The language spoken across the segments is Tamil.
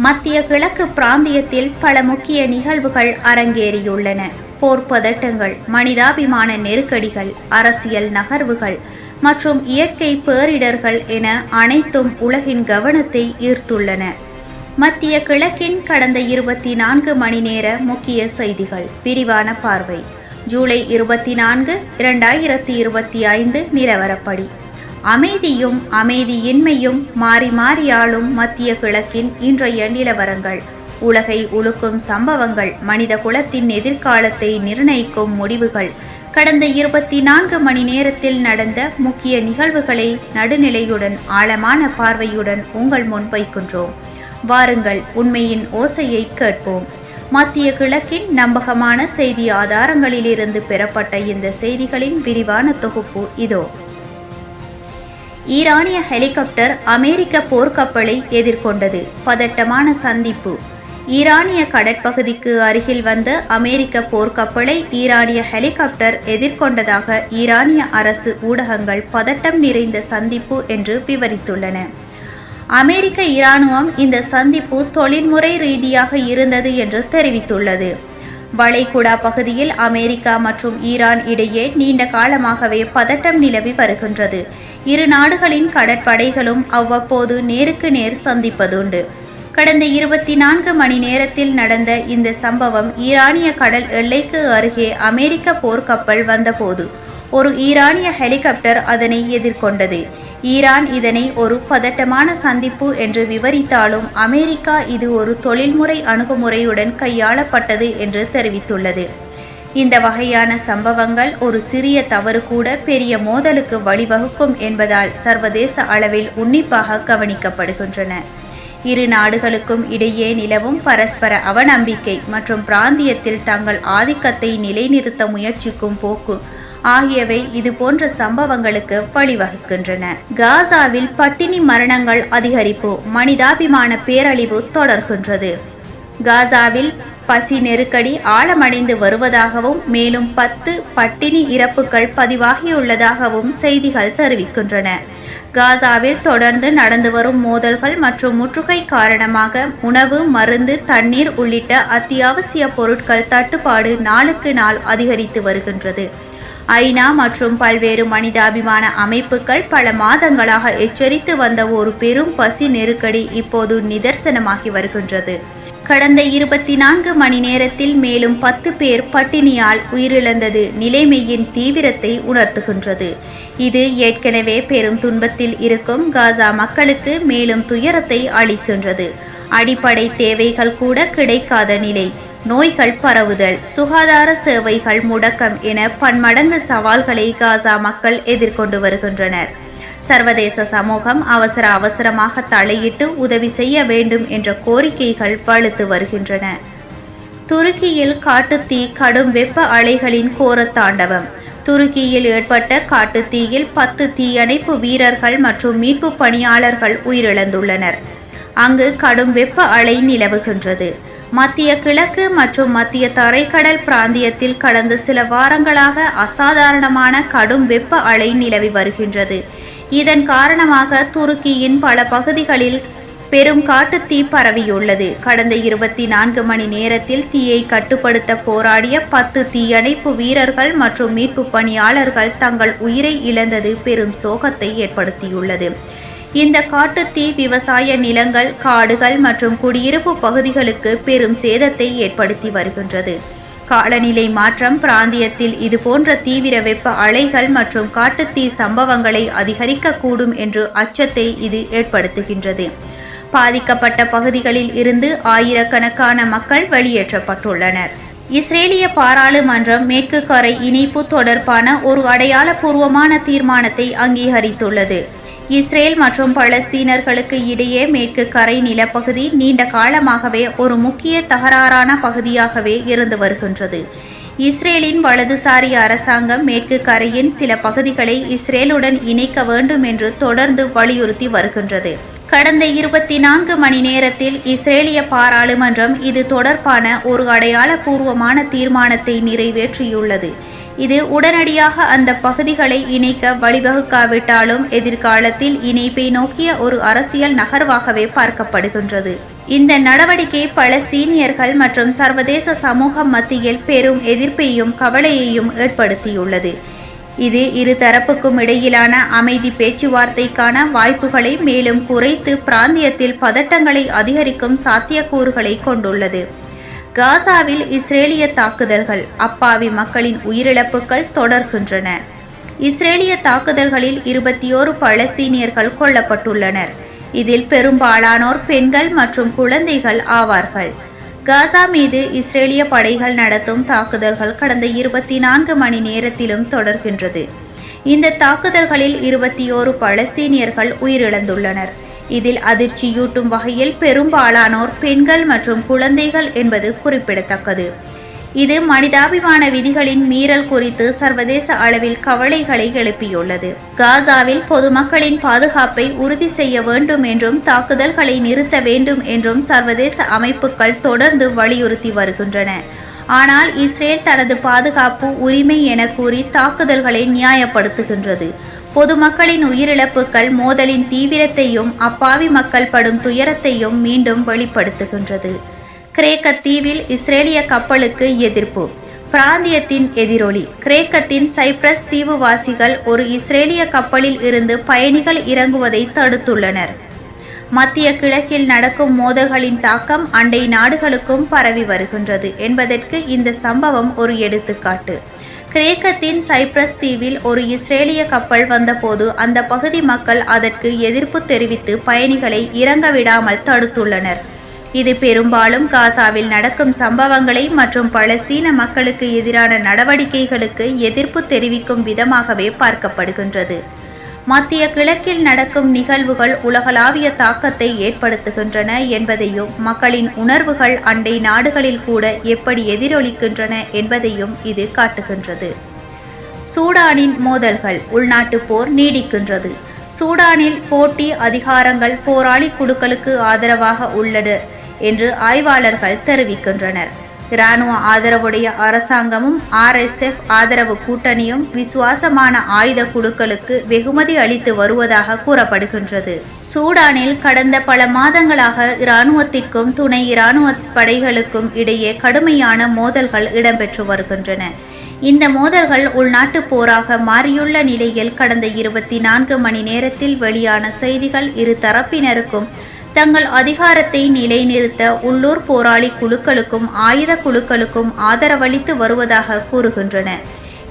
மத்திய கிழக்கு பிராந்தியத்தில் பல முக்கிய நிகழ்வுகள் அரங்கேறியுள்ளன. போர் பதட்டங்கள், மனிதாபிமான நெருக்கடிகள், அரசியல் நகர்வுகள் மற்றும் இயற்கை பேரிடர்கள் என அனைத்தும் உலகின் கவனத்தை ஈர்த்துள்ளன. மத்திய கிழக்கின் கடந்த 24 மணி நேர முக்கிய செய்திகள். விரிவான பார்வை. ஜூலை 24, 2025 நிலவரப்படி. அமைதியும் அமைதியின்மையும் மாறி மாறி ஆளும் மத்திய கிழக்கின் இன்றைய நிலவரங்கள். உலகை உலுக்கும் சம்பவங்கள், மனித குலத்தின் எதிர்காலத்தை நிர்ணயிக்கும் முடிவுகள். கடந்த 24 மணி நேரத்தில் நடந்த முக்கிய நிகழ்வுகளை நடுநிலையுடன் ஆழமான பார்வையுடன் உங்கள் முன் வைக்கின்றோம். வாருங்கள், உண்மையின் ஓசையை கேட்போம். மத்திய கிழக்கின் நம்பகமான செய்தி ஆதாரங்களிலிருந்து பெறப்பட்ட இந்த செய்திகளின் விரிவான தொகுப்பு இதோ. ஈரானிய ஹெலிகாப்டர் அமெரிக்க போர்க்கப்பலை எதிர்கொண்டது. பதட்டமான சந்திப்பு. ஈரானிய கடற்பகுதிக்கு அருகில் வந்த அமெரிக்க போர்க்கப்பலை ஈரானிய ஹெலிகாப்டர் எதிர்கொண்டதாக ஈரானிய அரசு ஊடகங்கள் பதட்டம் நிறைந்த சந்திப்பு என்று விவரித்துள்ளன. அமெரிக்க இராணுவம் இந்த சந்திப்பு தொழில்முறை ரீதியாக இருந்தது என்று தெரிவித்துள்ளது. வளைகுடா பகுதியில் அமெரிக்கா மற்றும் ஈரான் இடையே நீண்ட காலமாகவே பதட்டம் நிலவி வருகின்றது. இரு நாடுகளின் கடற்படைகளும் அவ்வப்போது நேருக்கு நேர் சந்திப்பதுண்டு. கடந்த 24 மணி நேரத்தில் நடந்த இந்த சம்பவம் ஈரானிய கடல் எல்லைக்கு அருகே அமெரிக்க போர்க்கப்பல் வந்தபோது ஒரு ஈரானிய ஹெலிகாப்டர் அதனை எதிர்கொண்டது. ஈரான் இதனை ஒரு பதட்டமான சந்திப்பு என்று விவரித்தாலும் அமெரிக்கா இது ஒரு தொழில்முறை அணுகுமுறையுடன் கையாளப்பட்டது என்று தெரிவித்துள்ளது. இந்த வகையான சம்பவங்கள் ஒரு சிறிய தவறு கூட பெரிய மோதலுக்கு வழிவகுக்கும் என்பதால் சர்வதேச அளவில் உன்னிப்பாக கவனிக்கப்படுகின்றன. இரு நாடுகளுக்கும் இடையே நிலவும் பரஸ்பர அவநம்பிக்கை மற்றும் பிராந்தியத்தில் தங்கள் ஆதிக்கத்தை நிலைநிறுத்த முயற்சிக்கும் போக்கு ஆகியவை இதுபோன்ற சம்பவங்களுக்கு வழிவகுக்கின்றன. காசாவில் பட்டினி மரணங்கள் அதிகரிப்பு, மனிதாபிமான பேரழிவு தொடர்கின்றது. காசாவில் பசி நெருக்கடி ஆழமடைந்து வருவதாகவும் மேலும் 10 பட்டினி இறப்புகள் பதிவாகியுள்ளதாகவும் செய்திகள் தெரிவிக்கின்றன. காசாவில் தொடர்ந்து நடந்து வரும் மோதல்கள் மற்றும் முற்றுகை காரணமாக உணவு, மருந்து, தண்ணீர் உள்ளிட்ட அத்தியாவசிய பொருட்கள் தட்டுப்பாடு நாளுக்கு நாள் அதிகரித்து வருகின்றது. ஐநா மற்றும் பல்வேறு மனிதாபிமான அமைப்புகள் பல மாதங்களாக எச்சரித்து வந்த ஒரு பெரும் பசி நெருக்கடி இப்போது நிதர்சனமாகி வருகின்றது. கடந்த 24 மணி நேரத்தில் மேலும் 10 பேர் பட்டினியால் உயிரிழந்தது நிலைமையின் தீவிரத்தை உணர்த்துகின்றது. இது ஏற்கனவே பெரும் துன்பத்தில் இருக்கும் காசா மக்களுக்கு மேலும் துயரத்தை அளிக்கின்றது. அடிப்படை தேவைகள் கூட கிடைக்காத நிலை, நோய்கள் பரவுதல், சுகாதார சேவைகள் முடக்கம் என பன்மடங்கு சவால்களை காசா மக்கள் எதிர்கொண்டு வருகின்றனர். சர்வதேச சமூகம் அவசரமாக தலையிட்டு உதவி செய்ய வேண்டும் என்ற கோரிக்கைகள் வலுத்து வருகின்றன. துருக்கியில் காட்டுத்தீ, கடும் வெப்ப அலைகளின் கோர தாண்டவம். துருக்கியில் ஏற்பட்ட காட்டுத்தீயில் 10 தீயணைப்பு வீரர்கள் மற்றும் மீட்பு பணியாளர்கள் உயிரிழந்துள்ளனர். அங்கு கடும் வெப்ப அலை நிலவுகின்றது. மத்திய கிழக்கு மற்றும் மத்திய தரைக்கடல் பிராந்தியத்தில் கடந்த சில வாரங்களாக அசாதாரணமான கடும் வெப்ப அலை நிலவி வருகின்றது. இதன் காரணமாக துருக்கியின் பல பகுதிகளில் பெரும் காட்டுத்தீ பரவியுள்ளது. கடந்த 24 மணி நேரத்தில் தீயை கட்டுப்படுத்த போராடிய 10 தீயணைப்பு வீரர்கள் மற்றும் மீட்பு பணியாளர்கள் தங்கள் உயிரை இழந்தது பெரும் சோகத்தை ஏற்படுத்தியுள்ளது. இந்த காட்டுத்தீ விவசாய நிலங்கள், காடுகள் மற்றும் குடியிருப்பு பகுதிகளுக்கு பெரும் சேதத்தை ஏற்படுத்தி வருகின்றது. காலநிலை மாற்றம் பிராந்தியத்தில் இதுபோன்ற தீவிர வெப்ப அலைகள் மற்றும் காட்டுத்தீ சம்பவங்களை அதிகரிக்கக்கூடும் என்று அச்சத்தை இது ஏற்படுத்துகின்றது. பாதிக்கப்பட்ட பகுதிகளில் இருந்து ஆயிரக்கணக்கான மக்கள் வெளியேற்றப்பட்டுள்ளனர். இஸ்ரேலிய பாராளுமன்றம் மேற்கு கரை இணைப்பு தொடர்பான ஒரு அடையாளபூர்வமான தீர்மானத்தை அங்கீகரித்துள்ளது. இஸ்ரேல் மற்றும் பலஸ்தீனர்களுக்கு இடையே மேற்கு கரை நிலப்பகுதி நீண்ட காலமாகவே ஒரு முக்கிய தகராறான பகுதியாகவே இருந்து வருகின்றது. இஸ்ரேலின் வலதுசாரி அரசாங்கம் மேற்கு கரையின் சில பகுதிகளை இஸ்ரேலுடன் இணைக்க வேண்டும் என்று தொடர்ந்து வலியுறுத்தி வருகின்றது. கடந்த 24 மணி நேரத்தில் இஸ்ரேலிய பாராளுமன்றம் இது தொடர்பான ஒரு அடையாளபூர்வமான தீர்மானத்தை நிறைவேற்றியுள்ளது. இது உடனடியாக அந்த பகுதிகளை இணைக்க வழிவகுக்காவிட்டாலும் எதிர்காலத்தில் இணைப்பை நோக்கிய ஒரு அரசியல் நகர்வாகவே பார்க்கப்படுகின்றது. இந்த நடவடிக்கை பலஸ்தீனியர்கள் மற்றும் சர்வதேச சமூகம் மத்தியில் பெரும் எதிர்ப்பையும் கவலையையும் ஏற்படுத்தியுள்ளது. இது இரு தரப்புக்கும் இடையிலான அமைதி பேச்சுவார்த்தைக்கான வாய்ப்புகளை மேலும் குறைத்து பிராந்தியத்தில் பதட்டங்களை அதிகரிக்கும் சாத்தியக்கூறுகளை கொண்டுள்ளது. காசாவில் இஸ்ரேலிய தாக்குதல்கள், அப்பாவி மக்களின் உயிரிழப்புகள் தொடர்கின்றன. இஸ்ரேலிய தாக்குதல்களில் 21 பலஸ்தீனியர்கள் கொல்லப்பட்டுள்ளனர். இதில் பெரும்பாலானோர் பெண்கள் மற்றும் குழந்தைகள் ஆவார்கள். காசா மீது இஸ்ரேலிய படைகள் நடத்தும் தாக்குதல்கள் கடந்த 24 மணி நேரத்திலும் தொடர்கின்றது. இந்த தாக்குதல்களில் 21 பலஸ்தீனியர்கள் உயிரிழந்துள்ளனர். இதில் அதிர்ச்சியூட்டும் வகையில் பெரும்பாலானோர் பெண்கள் மற்றும் குழந்தைகள் என்பது குறிப்பிடத்தக்கது. இது மனிதாபிமான விதிகளின் மீறல் குறித்து சர்வதேச அளவில் கவலைகளை எழுப்பியுள்ளது. காசாவில் பொதுமக்களின் பாதுகாப்பை உறுதி செய்ய வேண்டும் என்றும் தாக்குதல்களை நிறுத்த வேண்டும் என்றும் சர்வதேச அமைப்புகள் தொடர்ந்து வலியுறுத்தி வருகின்றன. ஆனால் இஸ்ரேல் தனது பாதுகாப்பு உரிமை என கூறி தாக்குதல்களை நியாயப்படுத்துகின்றது. பொதுமக்களின் உயிரிழப்புகள் மோதலின் தீவிரத்தையும் அப்பாவி மக்கள் படும் துயரத்தையும் மீண்டும் வெளிப்படுத்துகின்றது. கிரேக்க தீவில் இஸ்ரேலிய கப்பலுக்கு எதிர்ப்பு, பிராந்தியத்தின் எதிரொலி. கிரேக்கத்தின் சைப்ரஸ் தீவுவாசிகள் ஒரு இஸ்ரேலிய கப்பலில் இருந்து பயணிகள் இறங்குவதை தடுத்துள்ளனர். மத்திய கிழக்கில் நடக்கும் மோதல்களின் தாக்கம் அண்டை நாடுகளுக்கும் பரவி வருகின்றது என்பதற்கு இந்த சம்பவம் ஒரு எடுத்துக்காட்டு. கிரேக்கத்தின் சைப்ரஸ் தீவில் ஒரு இஸ்ரேலிய கப்பல் வந்தபோது அந்த பகுதி மக்கள் அதற்கு எதிர்ப்பு தெரிவித்து பயணிகளை இறங்க விடாமல் தடுத்துள்ளனர். இது பெரும்பாலும் காசாவில் நடக்கும் சம்பவங்களை மற்றும் பலஸ்தீன மக்களுக்கு எதிரான நடவடிக்கைகளுக்கு எதிர்ப்பு தெரிவிக்கும் விதமாகவே பார்க்கப்படுகின்றது. மத்திய கிழக்கில் நடக்கும் நிகழ்வுகள் உலகளாவிய தாக்கத்தை ஏற்படுத்துகின்றன என்பதையும் மக்களின் உணர்வுகள் அண்டை நாடுகளில் கூட எப்படி எதிரொலிக்கின்றன என்பதையும் இது காட்டுகின்றது. சூடானின் மோதல்கள், உள்நாட்டு போர் நீடிக்கின்றது. சூடானில் போட்டி அதிகாரங்கள் போராளி குழுக்களுக்கு ஆதரவாக உள்ளது என்று ஆய்வாளர்கள் தெரிவிக்கின்றனர். இராணுவ ஆதரவுடைய அரசாங்கமும் RSF ஆதரவு கூட்டணியும் விசுவாசமான ஆயுத குழுக்களுக்கு வெகுமதி அளித்து வருவதாக கூறப்படுகின்றது. சூடானில் கடந்த பல மாதங்களாக இராணுவத்திற்கும் துணை இராணுவ படைகளுக்கும் இடையே கடுமையான மோதல்கள் இடம்பெற்று வருகின்றன. இந்த மோதல்கள் உள்நாட்டு போராக மாறியுள்ள நிலையில் கடந்த 24 மணி நேரத்தில் வெளியான செய்திகள் இரு தரப்பினருக்கும் தங்கள் அதிகாரத்தை நிலைநிறுத்த உள்ளூர் போராளி குழுக்களுக்கும் ஆயுத குழுக்களுக்கும் ஆதரவளித்து வருவதாக கூறுகின்றன.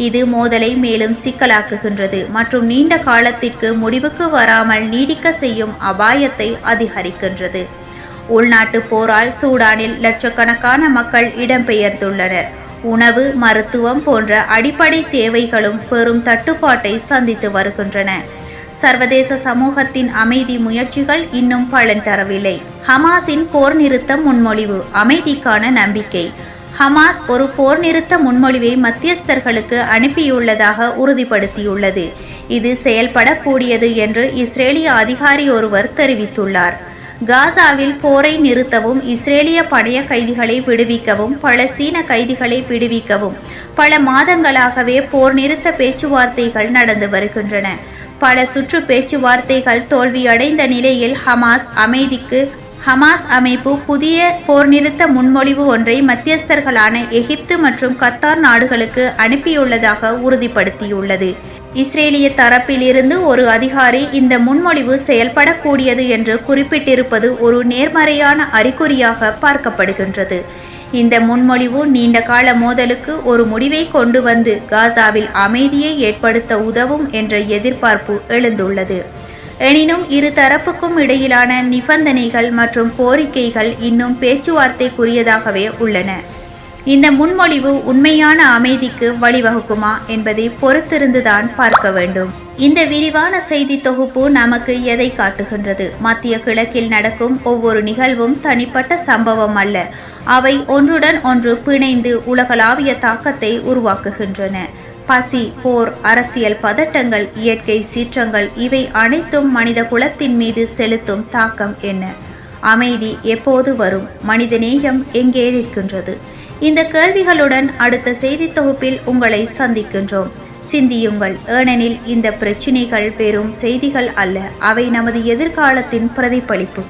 இது மோதலை மேலும் சிக்கலாக்குகின்றது மற்றும் நீண்ட காலத்திற்கு முடிவுக்கு வராமல் நீடிக்க செய்யும் அபாயத்தை அதிகரிக்கின்றது. உள்நாட்டு போரால் சூடானில் லட்சக்கணக்கான மக்கள் இடம்பெயர்ந்துள்ளனர். உணவு, மருத்துவம் போன்ற அடிப்படை தேவைகளும் பெரும் தட்டுப்பாட்டை சந்தித்து வருகின்றன. சர்வதேச சமூகத்தின் அமைதி முயற்சிகள் இன்னும் பலன் தரவில்லை. ஹமாஸின் போர் நிறுத்த முன்மொழிவு, அமைதிக்கான நம்பிக்கை. ஹமாஸ் ஒரு போர் நிறுத்த முன்மொழிவை மத்தியஸ்தர்களுக்கு அனுப்பியுள்ளதாக உறுதிப்படுத்தியுள்ளது. இது செயல்படக்கூடியது என்று இஸ்ரேலிய அதிகாரி ஒருவர் தெரிவித்துள்ளார். காசாவில் போரை நிறுத்தவும், இஸ்ரேலிய பணைய கைதிகளை விடுவிக்கவும், பலஸ்தீன கைதிகளை விடுவிக்கவும் பல மாதங்களாகவே போர் நிறுத்த பேச்சுவார்த்தைகள் நடந்து வருகின்றன. பல சுற்று பேச்சுவார்த்தைகள் தோல்வியடைந்த நிலையில் ஹமாஸ் அமைப்பு புதிய போர் நிறுத்த முன்மொழிவு ஒன்றை மத்தியஸ்தர்களான எகிப்து மற்றும் கத்தார் நாடுகளுக்கு அனுப்பியுள்ளதாக உறுதிப்படுத்தியுள்ளது. இஸ்ரேலிய தரப்பிலிருந்து ஒரு அதிகாரி இந்த முன்மொழிவு செயல்படக்கூடியது என்று குறிப்பிட்டிருப்பது ஒரு நேர்மறையான அறிகுறியாக பார்க்கப்படுகின்றது. இந்த முன்மொழிவு நீண்ட கால மோதலுக்கு ஒரு முடிவை கொண்டு வந்து காசாவில் அமைதியை ஏற்படுத்த உதவும் என்ற எதிர்பார்ப்பு எழுந்துள்ளது. எனினும் இரு தரப்புக்கும் இடையிலான நிபந்தனைகள் மற்றும் கோரிக்கைகள் இன்னும் பேச்சுவார்த்தைக்குரியதாகவே உள்ளன. இந்த முன்மொழிவு உண்மையான அமைதிக்கு வழிவகுக்குமா என்பதை பொறுத்திருந்துதான் பார்க்க வேண்டும். இந்த விரிவான செய்தி தொகுப்பு நமக்கு எதை காட்டுகின்றது? மத்திய கிழக்கில் நடக்கும் ஒவ்வொரு நிகழ்வும் தனிப்பட்ட சம்பவம் அல்ல. அவை ஒன்றுடன் ஒன்று பிணைந்து உலகளாவிய தாக்கத்தை உருவாக்குகின்றன. பசி, போர், அரசியல் பதட்டங்கள், இயற்கை சீற்றங்கள் இவை அனைத்தும் மனித குலத்தின் மீது செலுத்தும் தாக்கம் என்ன? அமைதி எப்போது வரும்? மனிதநேயம் எங்கே இருக்கின்றது? இந்த கேள்விகளுடன் அடுத்த செய்தி தொகுப்பில் உங்களை சந்திக்கின்றோம். சிந்தியுங்கள், ஏனெனில் இந்த பிரச்சினைகள் வெறும் செய்திகள் அல்ல, அவை நமது எதிர்காலத்தின் பிரதிபலிப்பு.